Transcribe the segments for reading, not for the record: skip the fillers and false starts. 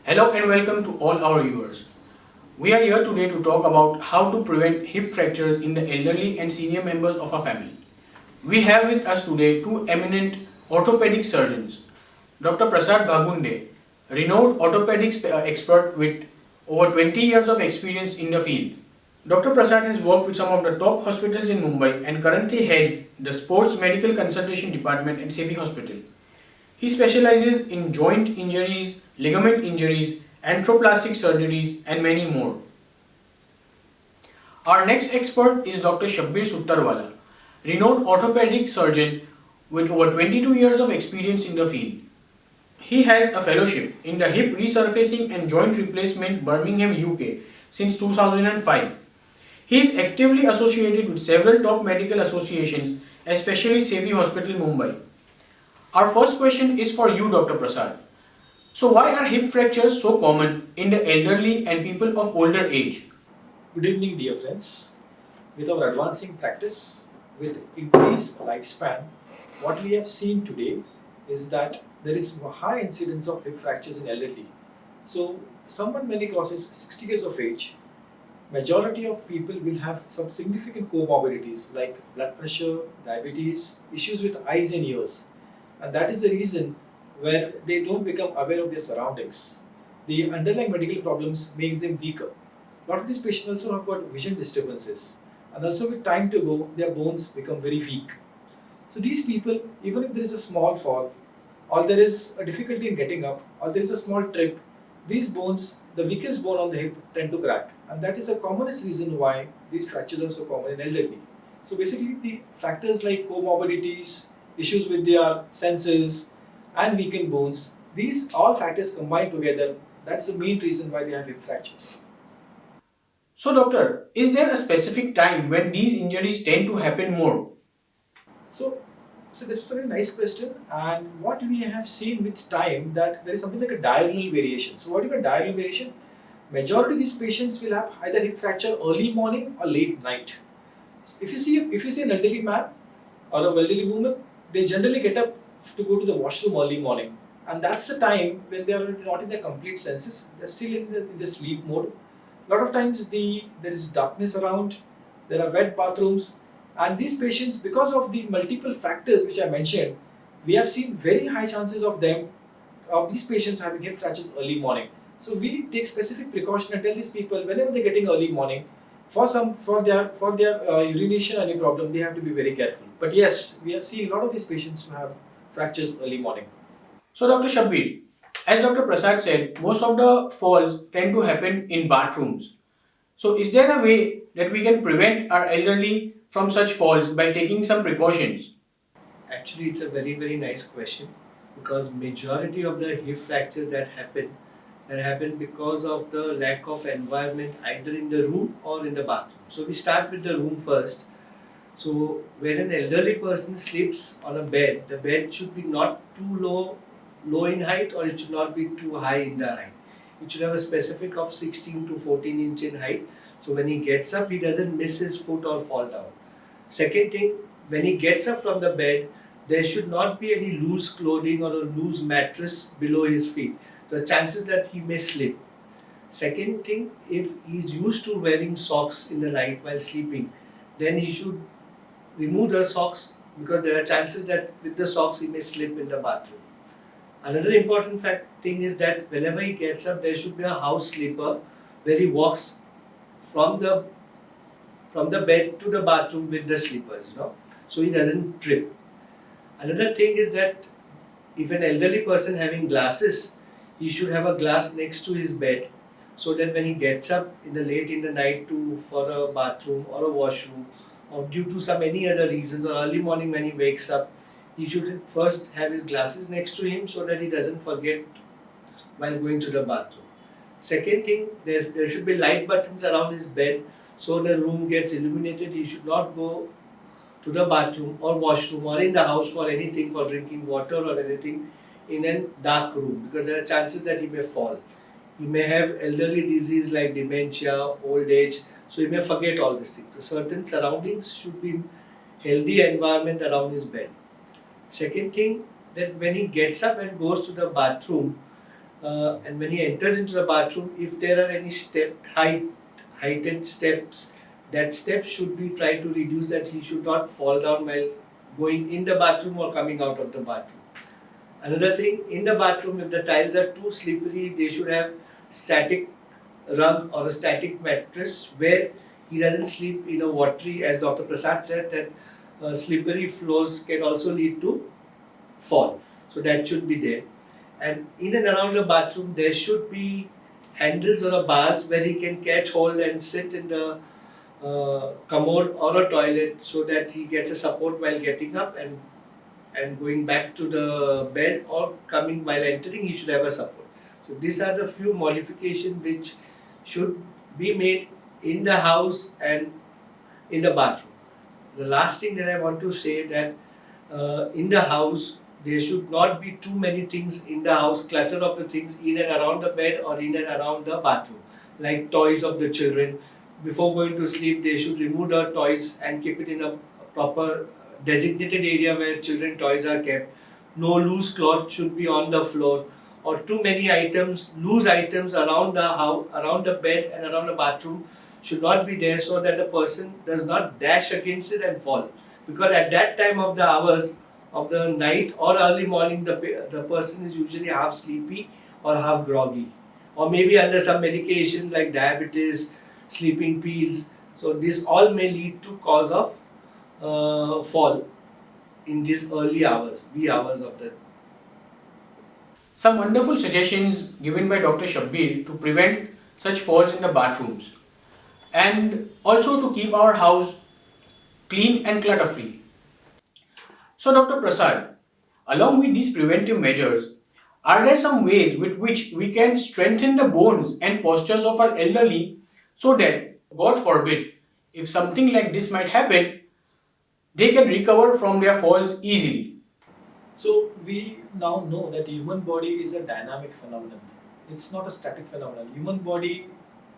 Hello and welcome to all our viewers. We are here today to talk about how to prevent hip fractures in the elderly and senior members of our family. We have with us today two eminent orthopedic surgeons, Dr. Prasad Bhagunde, renowned orthopedic expert with over 20 years of experience in the field. Dr. Prasad has worked with some of the top hospitals in Mumbai and currently heads the Sports Medical Consultation Department at Sefi Hospital. He specializes in joint injuries, ligament injuries, arthroplastic surgeries, and many more. Our next expert is Dr. Shabbir Suttarwala, renowned orthopedic surgeon with over 22 years of experience in the field. He has a fellowship in the Hip Resurfacing and Joint Replacement, Birmingham, UK since 2005. He is actively associated with several top medical associations, especially Sefi Hospital, Mumbai. Our first question is for you, Dr. Prasad. So, why are hip fractures so common in the elderly and people of older age? Good evening, dear friends. With our advancing practice, with increased lifespan, what we have seen today is that there is a high incidence of hip fractures in elderly. So, someone when he crosses 60 years of age, majority of people will have some significant comorbidities like blood pressure, diabetes, issues with eyes and ears, and that is the reason where they don't become aware of their surroundings. The underlying medical problems makes them weaker. A lot of these patients also have got vision disturbances, and also with time to go, their bones become very weak. So these people, even if there is a small fall, or there is a difficulty in getting up, or there is a small trip, these bones, the weakest bone on the hip, tend to crack, and that is the commonest reason why these fractures are so common in elderly. So basically, the factors like comorbidities, issues with their senses, and weakened bones, these all factors combined together, that's the main reason why they have hip fractures. So, doctor, is there a specific time when these injuries tend to happen more? So, so this is a very nice question, and what we have seen with time that there is something like a diurnal variation. So, what is a diurnal variation? Majority of these patients will have either hip fracture early morning or late night. So if you see an elderly man or an elderly woman, they generally get up to go to the washroom early morning, and that's the time when they are not in their complete senses. They're still in the sleep mode. A lot of times there is darkness around, there are wet bathrooms, and these patients, because of the multiple factors which I mentioned, we have seen very high chances of these patients having hip fractures early morning. So we take specific precaution and tell these people whenever they're getting early morning, for their urination or any problem, they have to be very careful. But yes, we are seeing a lot of these patients who have fractures early morning. So, Dr. Shabbir, as Dr. Prasad said, most of the falls tend to happen in bathrooms. So, is there a way that we can prevent our elderly from such falls by taking some precautions? Actually, it's a very nice question because majority of the hip fractures that happen because of the lack of environment either in the room or in the bathroom. So we start with the room first. So when an elderly person sleeps on a bed, the bed should be not too low in height, or it should not be too high in the height. It should have a specific of 16 to 14 inch in height. So when he gets up, he doesn't miss his foot or fall down. Second thing, when he gets up from the bed, there should not be any loose clothing or a loose mattress below his feet. The chances that he may slip. Second thing, if he's used to wearing socks in the night while sleeping, then he should remove the socks because there are chances that with the socks he may slip in the bathroom. Another important thing is that whenever he gets up, there should be a house sleeper where he walks from the from the bed to the bathroom with the slippers, so he doesn't trip. Another thing is that if an elderly person having glasses, he should have a glass next to his bed so that when he gets up in the late in the night to for a bathroom or a washroom or due to some any other reasons or early morning when he wakes up, he should first have his glasses next to him so that he doesn't forget while going to the bathroom. Second thing, there should be light buttons around his bed so the room gets illuminated. He should not go to the bathroom or washroom or in the house for anything, for drinking water or anything in a dark room because there are chances that he may fall. He may have elderly disease like dementia, old age, so he may forget all these things. So certain surroundings should be in healthy environment around his bed. Second thing, that when he gets up and goes to the bathroom, and when he enters into the bathroom, if there are any heightened steps, that step should be tried to reduce, that he should not fall down while going in the bathroom or coming out of the bathroom. Another thing, in the bathroom, if the tiles are too slippery, they should have static rug or a static mattress where he doesn't sleep in a watery, as Dr. Prasad said, that slippery floors can also lead to fall. So that should be there. And in and around the bathroom, there should be handles or a bars where he can catch hold and sit in the commode or a toilet, so that he gets a support while getting up and going back to the bed, or coming while entering, he should have a support. So these are the few modifications which should be made in the house and in the bathroom. The last thing that I want to say, that in the house there should not be too many things in the house, clutter of the things in and around the bed or in and around the bathroom, like toys of the children. Before going to sleep, they should remove the toys and keep it in a proper designated area where children toys are kept. No loose cloth should be on the floor, or too many loose items around the house, around the bed and around the bathroom should not be there, so that the person does not dash against it and fall. Because at that time of the hours of the night or early morning, the person is usually half sleepy or half groggy, or maybe under some medication like diabetes, sleeping pills. So this all may lead to cause of fall in these early hours, wee hours of the. Some wonderful suggestions given by Dr. Shabbir to prevent such falls in the bathrooms and also to keep our house clean and clutter free. So, Dr. Prasad, along with these preventive measures, are there some ways with which we can strengthen the bones and postures of our elderly so that, God forbid, if something like this might happen, they can recover from their falls easily? So we now know that human body is a dynamic phenomenon. It's not a static phenomenon. Human body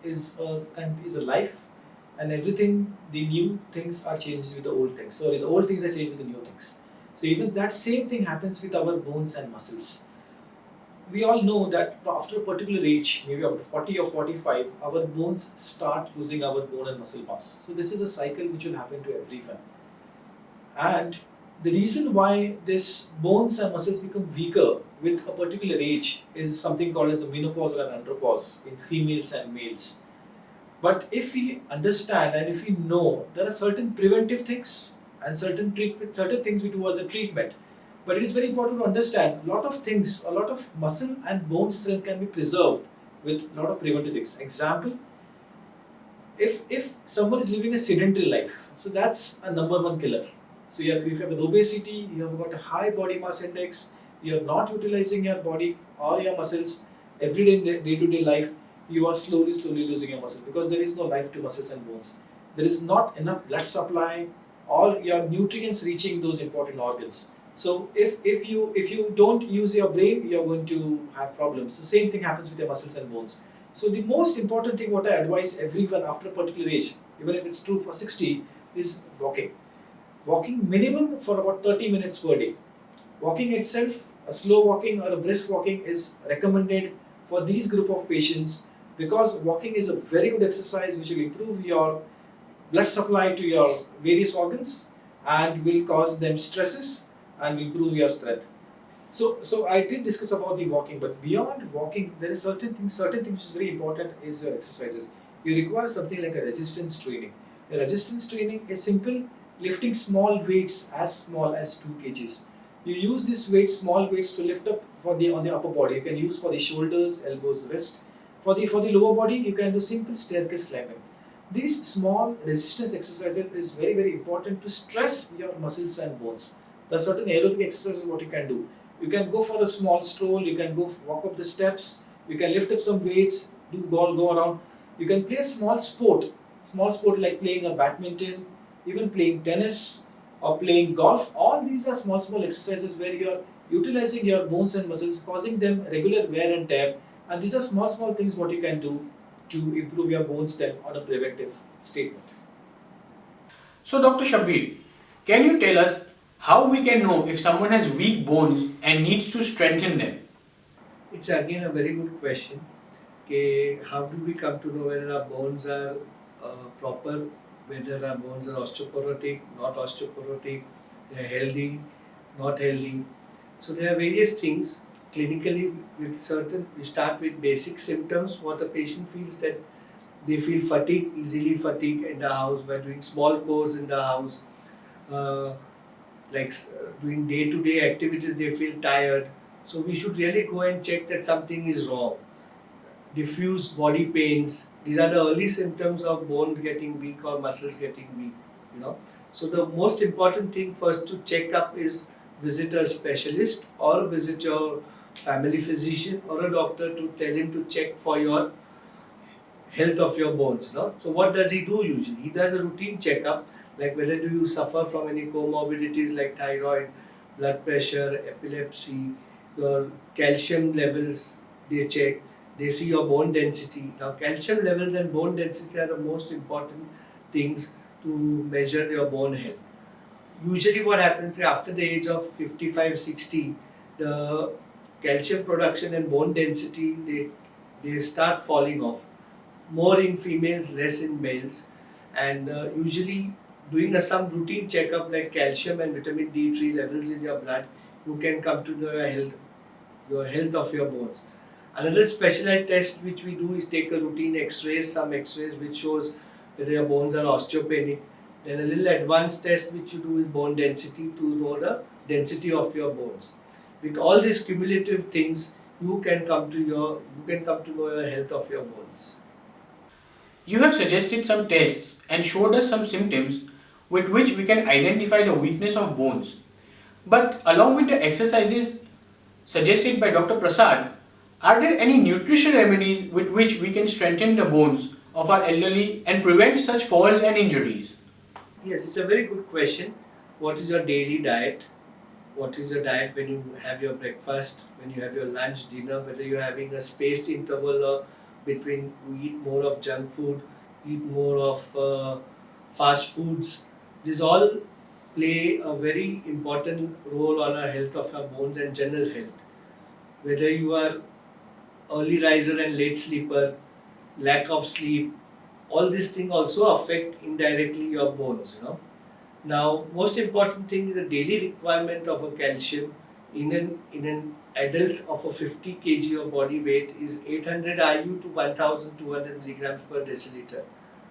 is a life, and everything, the new things are changed with the old things. So the old things are changed with the new things. So even that same thing happens with our bones and muscles. We all know that after a particular age, maybe about 40 or 45, our bones start losing our bone and muscle mass. So this is a cycle which will happen to everyone. And the reason why this bones and muscles become weaker with a particular age is something called as the menopause or an andropause in females and males. But if we understand and if we know, there are certain preventive things and certain things we do as a treatment. But it is very important to understand a lot of things, a lot of muscle and bone strength can be preserved with a lot of preventive things. Example, if someone is living a sedentary life, so that's a number one killer. So if you have an obesity, you have got a high body mass index, you are not utilizing your body or your muscles every day in day-to-day life, you are slowly losing your muscle, because there is no life to muscles and bones. There is not enough blood supply or your nutrients reaching those important organs. So if you don't use your brain, you are going to have problems. The same thing happens with your muscles and bones. So the most important thing what I advise everyone after a particular age, even if it's true for 60, is walking. Walking minimum for about 30 minutes per day. Walking itself, a slow walking or a brisk walking, is recommended for these group of patients, because walking is a very good exercise which will improve your blood supply to your various organs and will cause them stresses and will improve your strength. So I did discuss about the walking, but beyond walking, there is certain things which is very important is your exercises. You require something like a resistance training. A resistance training is simple lifting small weights as small as 2 kgs. You use these weights, small weights, to lift up on the upper body. You can use for the shoulders, elbows, wrist. For the lower body, you can do simple staircase climbing. These small resistance exercises is very, very important to stress your muscles and bones. There are certain aerobic exercises what you can do. You can go for a small stroll, you can go walk up the steps, you can lift up some weights, go around. You can play a small sport like playing a badminton, even playing tennis or playing golf. All these are small exercises where you are utilizing your bones and muscles, causing them regular wear and tear. And these are small things what you can do to improve your bone strength on a preventive statement. So, Dr. Shabbir, can you tell us how we can know if someone has weak bones and needs to strengthen them? It's again a very good question. Okay, how do we come to know whether our bones are proper, whether our bones are osteoporotic, not osteoporotic, they are healthy, not healthy? So there are various things. Clinically, with certain, we start with basic symptoms. What a patient feels that they feel fatigue, easily fatigue in the house by doing small chores in the house, uh, doing day-to-day activities. They feel tired. So we should really go and check that something is wrong. Diffuse body pains. These are the early symptoms of bone getting weak or muscles getting weak. You know. So the most important thing first to check up is visit a specialist or visit your family physician or a doctor to tell him to check for your health of your bones. You know. So what does he do usually? He does a routine checkup, like whether do you suffer from any comorbidities like thyroid, blood pressure, epilepsy, your calcium levels they check, they see your bone density. Now calcium levels and bone density are the most important things to measure your bone health. Usually what happens is after the age of 55, 60, the calcium production and bone density they start falling off, more in females, less in males, and usually doing some routine checkup like calcium and vitamin D3 levels in your blood, you can come to know your health of your bones. Another specialized test which we do is take a routine X-rays, some X-rays which shows whether your bones are osteopenic. Then a little advanced test which you do is bone density to know the density of your bones. With all these cumulative things, you can come to know your health of your bones. You have suggested some tests and showed us some symptoms with which we can identify the weakness of bones. But along with the exercises suggested by Dr. Prasad, are there any nutrition remedies with which we can strengthen the bones of our elderly and prevent such falls and injuries? Yes, it's a very good question. What is your daily diet? What is your diet when you have your breakfast, when you have your lunch, dinner, whether you're having a spaced interval or between you eat more of junk food, eat more of fast foods. These all play a very important role on our health of our bones and general health. Whether you are early riser and late sleeper, lack of sleep, all these things also affect indirectly your bones. You know. Now, most important thing is the daily requirement of a calcium in an adult of a 50 kg of body weight is 800 IU to 1200 milligrams per deciliter.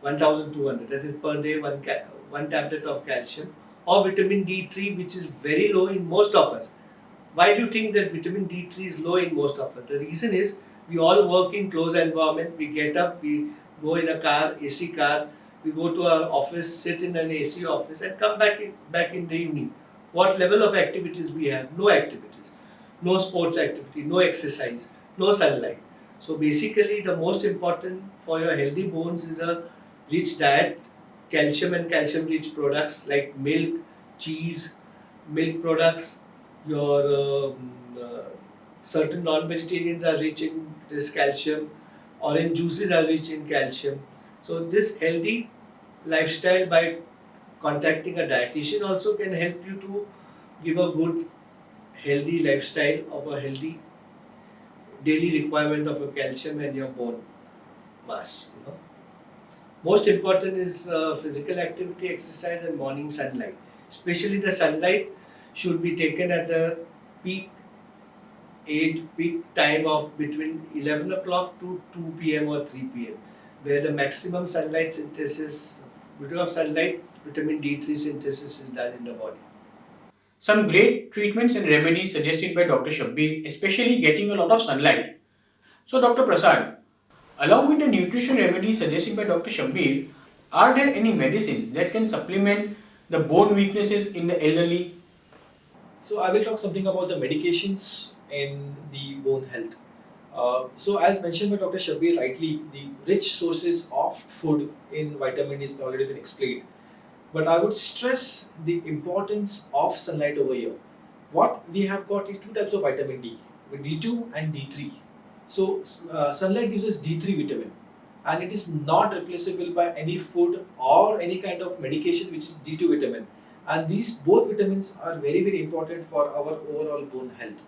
1200, that is per day one tablet of calcium, or vitamin D3 which is very low in most of us. Why do you think that vitamin D3 is low in most of us? The reason is we all work in closed environment. We get up, we go in a car, AC car, we go to our office, sit in an AC office and come back in the evening. What level of activities we have? No activities. No sports activity, no exercise, no sunlight. So basically the most important for your healthy bones is a rich diet, calcium and calcium rich products like milk, cheese, milk products, your certain non-vegetarians are rich in this calcium, orange juices are rich in calcium. So this healthy lifestyle by contacting a dietitian also can help you to give a good healthy lifestyle of a healthy daily requirement of a calcium and your bone mass. You know. Most important is physical activity, exercise and morning sunlight. Especially the sunlight should be taken at the peak peak time of between 11 o'clock to 2 p.m. or 3 p.m. where the maximum sunlight synthesis, because of sunlight, vitamin D3 synthesis is done in the body. Some great treatments and remedies suggested by Dr. Shabbir, especially getting a lot of sunlight. So, Dr. Prasad, along with the nutrition remedies suggested by Dr. Shabbir, are there any medicines that can supplement the bone weaknesses in the elderly? So I will talk something about the medications in the bone health. So as mentioned by Dr. Shabbir rightly, the rich sources of food in vitamin D has already been explained. But I would stress the importance of sunlight over here. What we have got is two types of vitamin D, D2 and D3. So sunlight gives us D3 vitamin and it is not replaceable by any food or any kind of medication which is D2 vitamin. And these both vitamins are very important for our overall bone health.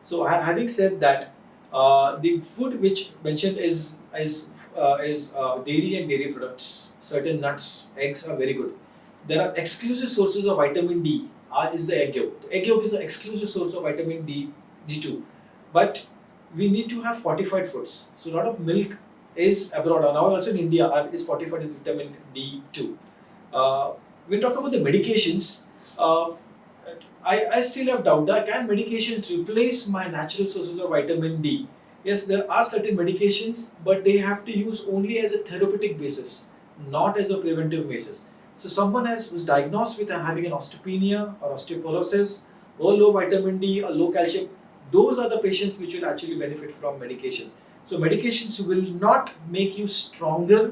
So having said that, The food which mentioned is dairy and dairy products. Certain nuts, eggs are very good. There are exclusive sources of vitamin D. Is the egg yolk. The egg yolk is an exclusive source of vitamin D, D2. But we need to have fortified foods. So a lot of milk is abroad, and now also in India is fortified with vitamin D2. When talk about the medications, I still have doubt that can medications replace my natural sources of vitamin D? Yes, there are certain medications, but they have to use only as a therapeutic basis, not as a preventive basis. So someone who's diagnosed with having an osteopenia or osteoporosis or low vitamin D or low calcium, those are the patients which will actually benefit from medications. So medications will not make you stronger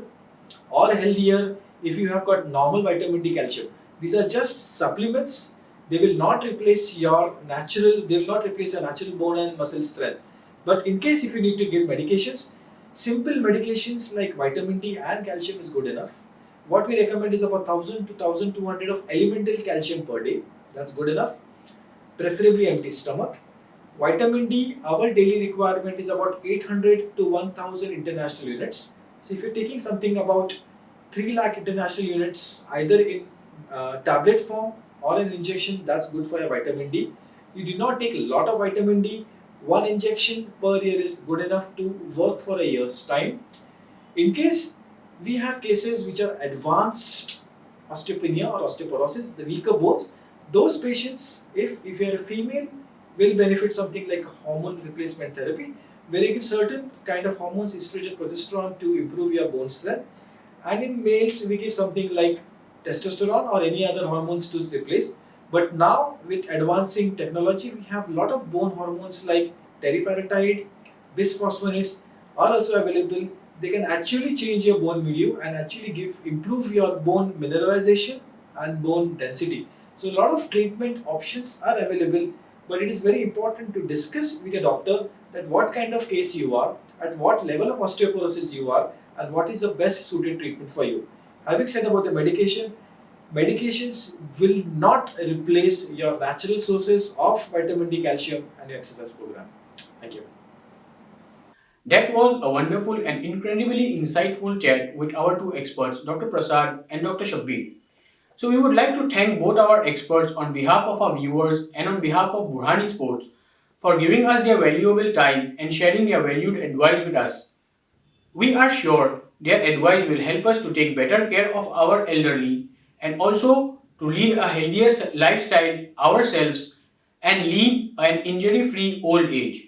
or healthier if you have got normal vitamin D calcium. These are just supplements. They will not replace your natural bone and muscle strength. But in case if you need to give medications, simple medications like vitamin D and calcium is good enough. What we recommend is about 1000 to 1200 of elemental calcium per day. That's good enough. Preferably empty stomach. Vitamin D, our daily requirement is about 800 to 1000 international units. So if you're taking something about 3 lakh international units either in tablet form or an injection, that's good for your vitamin D. You do not take a lot of vitamin D. One injection per year is good enough to work for a year's time. In case we have cases which are advanced osteopenia or osteoporosis, the weaker bones, those patients, if you are a female, will benefit something like hormone replacement therapy, where you give certain kind of hormones, estrogen, progesterone, to improve your bone strength. And in males, we give something like testosterone or any other hormones to replace. But now with advancing technology, we have a lot of bone hormones like teriparatide, bisphosphonates are also available. They can actually change your bone milieu and actually improve your bone mineralization and bone density. So a lot of treatment options are available, but it is very important to discuss with your doctor that what kind of case you are, at what level of osteoporosis you are, and what is the best suited treatment for you. Having said about the medications will not replace your natural sources of vitamin D, calcium, and your exercise program. Thank you. That was a wonderful and incredibly insightful chat with our two experts, Dr. Prasad and Dr. Shabbir. So we would like to thank both our experts on behalf of our viewers and on behalf of Burhani Sports for giving us their valuable time and sharing their valued advice with us. We are sure their advice will help us to take better care of our elderly and also to lead a healthier lifestyle ourselves and lead an injury free old age.